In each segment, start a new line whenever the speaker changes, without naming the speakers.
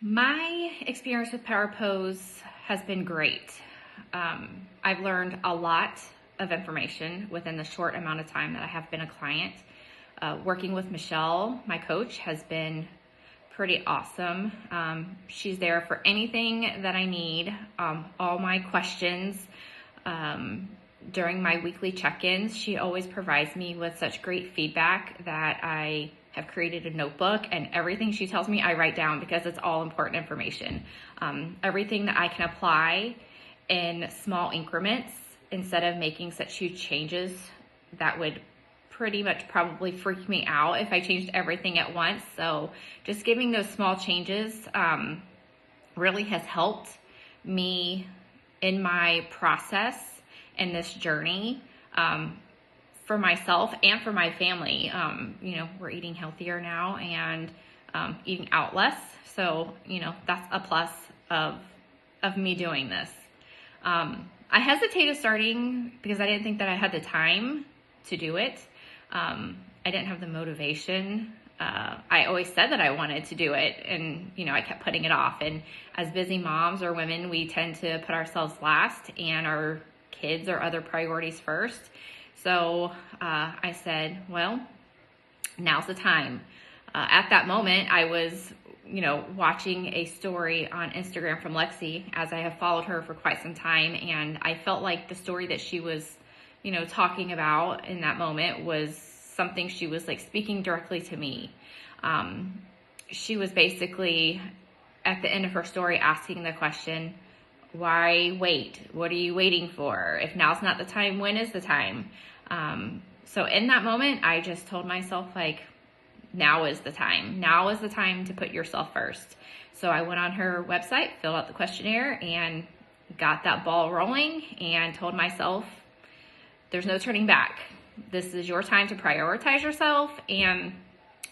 My experience with Power Pose has been great. I've learned a lot of information within the short amount of time that I have been a client. Working with Michelle, my coach, has been pretty awesome. She's there for anything that I need, all my questions. During my weekly check-ins, she always provides me with such great feedback that I have created a notebook, and everything she tells me I write down because it's all important information. Everything that I can apply in small increments instead of making such huge changes that would pretty much probably freak me out if I changed everything at once. So just giving those small changes really has helped me in my process in this journey. For myself and for my family. We're eating healthier now and eating out less. So, that's a plus of me doing this. I hesitated starting because I didn't think that I had the time to do it. I didn't have the motivation. I always said that I wanted to do it, and, I kept putting it off. And as busy moms or women, we tend to put ourselves last and our kids or other priorities first. So I said, well, now's the time. At that moment, I was, watching a story on Instagram from Lexi, as I have followed her for quite some time. And I felt like the story that she was, talking about in that moment was something she was like speaking directly to me. She was basically at the end of her story asking the question, why wait? What are you waiting for? If now's not the time, when is the time? So in that moment, I just told myself, now is the time. Now is the time to put yourself first. So I went on her website, filled out the questionnaire, and got that ball rolling and told myself, there's no turning back. This is your time to prioritize yourself, and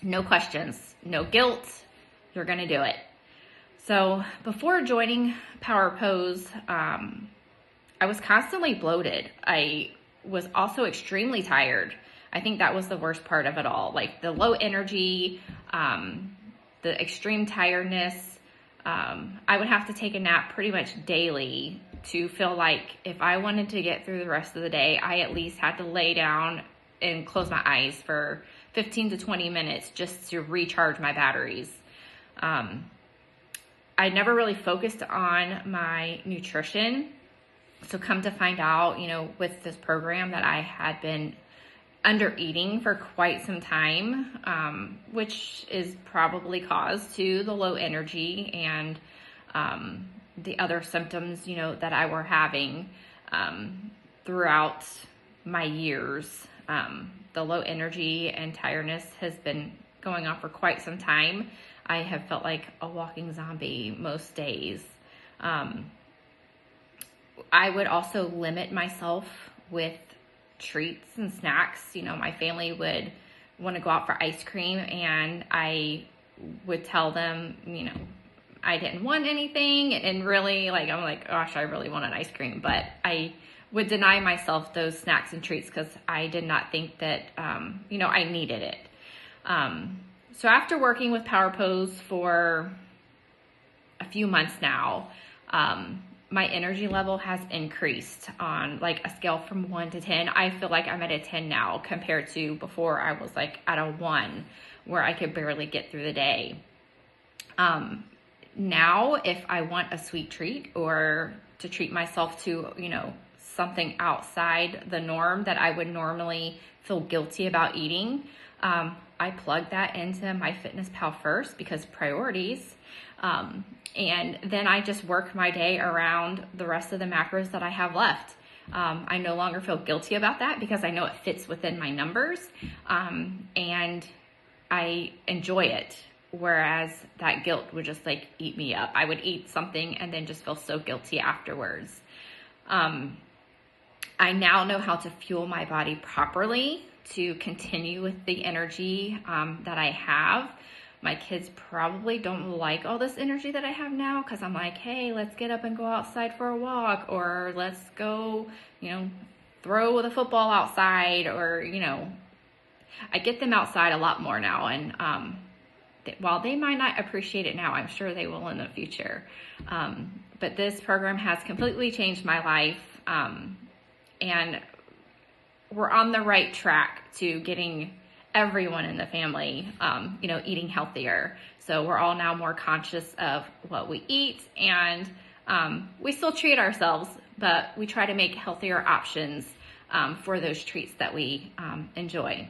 no questions, no guilt. You're going to do it. So before joining Power Pose, I was constantly bloated. I was also extremely tired. I think that was the worst part of it all. Like the low energy, the extreme tiredness. I would have to take a nap pretty much daily to feel like if I wanted to get through the rest of the day, I at least had to lay down and close my eyes for 15 to 20 minutes just to recharge my batteries. I never really focused on my nutrition. So come to find out, with this program that I had been under eating for quite some time, which is probably caused to the low energy and the other symptoms, that I were having throughout my years. The low energy and tiredness has been going on for quite some time. I have felt like a walking zombie most days. I would also limit myself with treats and snacks. My family would want to go out for ice cream, and I would tell them, I didn't want anything. And really, I'm like, gosh, I really want an ice cream. But I would deny myself those snacks and treats because I did not think that, I needed it. So after working with Power Pose for a few months now, my energy level has increased on a scale from 1 to 10. I feel like I'm at a 10 now compared to before I was at a 1 where I could barely get through the day. Now, if I want a sweet treat or to treat myself to, something outside the norm that I would normally feel guilty about eating, I plug that into MyFitnessPal first because priorities. And then I just work my day around the rest of the macros that I have left. I no longer feel guilty about that because I know it fits within my numbers, and I enjoy it. Whereas that guilt would just eat me up. I would eat something and then just feel so guilty afterwards. I now know how to fuel my body properly to continue with the energy that I have. My kids probably don't like all this energy that I have now because I'm like, hey, let's get up and go outside for a walk, or let's go, throw the football outside, or, I get them outside a lot more now. And while they might not appreciate it now, I'm sure they will in the future. But this program has completely changed my life, and we're on the right track to getting everyone in the family, eating healthier. So we're all now more conscious of what we eat, and we still treat ourselves, but we try to make healthier options for those treats that we enjoy.